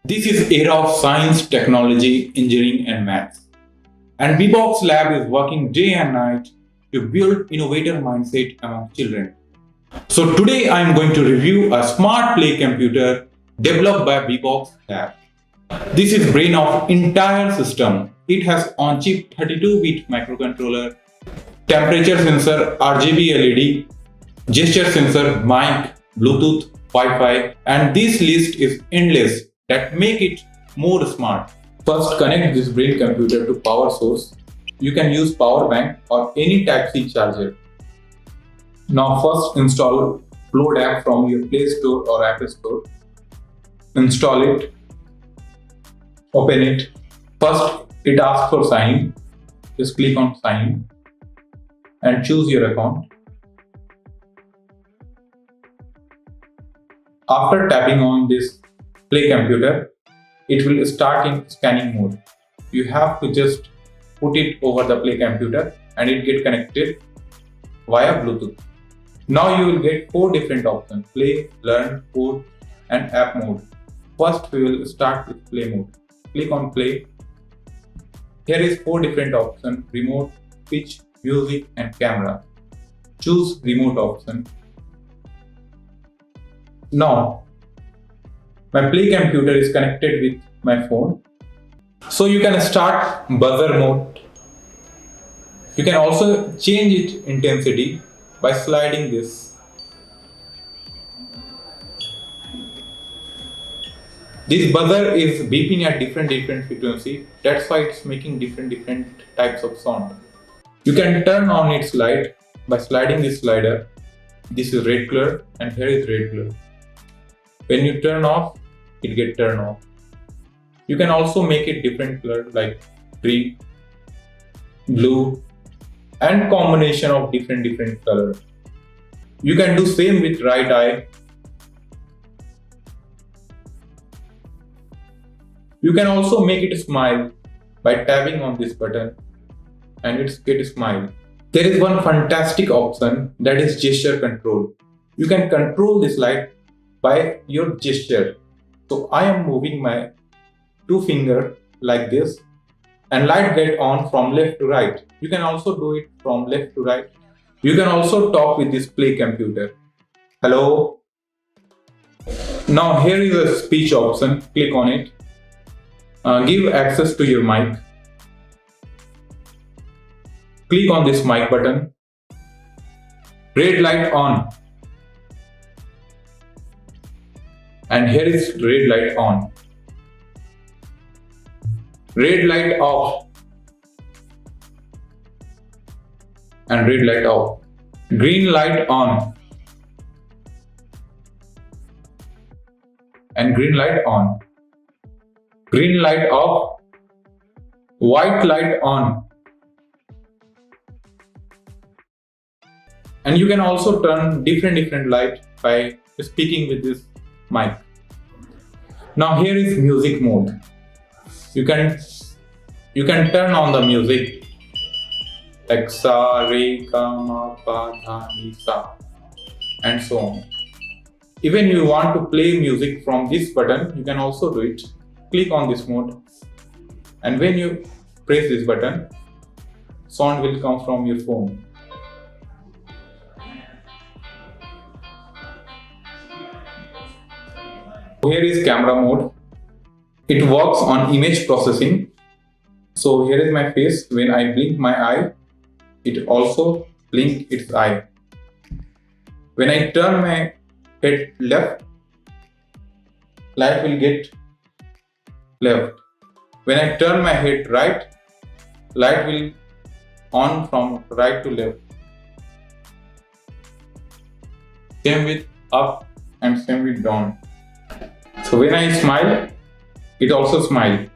This is era of science, technology, engineering and maths. And VBox Lab is working day and night to build innovator mindset among children. So today I am going to review a smart play computer developed by VBox Lab. This is brain of entire system. It has on-chip 32-bit microcontroller, temperature sensor, RGB LED, gesture sensor, mic, Bluetooth, Wi-Fi, and this list is endless that make it more smart. First, connect this brain computer to power source. You can use power bank or any Type-C charger. Now first install Float app from your Play Store or App Store. Install it. Open it. First, it asks for sign in. Just click on sign in and choose your account. After tapping on this play computer, it will start in scanning mode. You have to just put it over the play computer and it get connected via Bluetooth. Now you will get 4 different options: play, learn, code and app mode. First we will start with play mode. Click on play. Here is 4 different options: remote, pitch, music and camera. Choose remote option. Now my play computer is connected with my phone. So you can start buzzer mode. You can also change its intensity by sliding this. This buzzer is beeping at different frequency. That's why it's making different types of sound. You can turn on its light by sliding this slider. This is red color and here is red color. When you turn off, it get turned off. You can also make it different color like green, blue and combination of different color. You can do same with right eye. You can also make it smile by tapping on this button and it's get a smile. There is one fantastic option, that is gesture control. You can control this light by your gesture. So I am moving my 2 fingers like this and light get on from left to right. You can also do it from left to right. You can also talk with this play computer. Hello. Now here is a speech option. Click on it. Give access to your mic. Click on this mic button. Red light on. And here is red light on. Red light off. And red light off. Green light on. And green light on. Green light off. White light on. And you can also turn different light by speaking with this mic. Now here is music mode. You can turn on the music like sa, re, ga, ma, pa, dha, ni, sa and so on. Even you want to play music from this button, you can also do it. Click on this mode and when you press this button, sound will come from your phone. Here is camera mode. It works on image processing. So here is my face. When I blink my eye, it also blink its eye. When I turn my head left, light will get left. When I turn my head right, light will on from right to left. Same with up and same with down. So when I smile, it also smiles.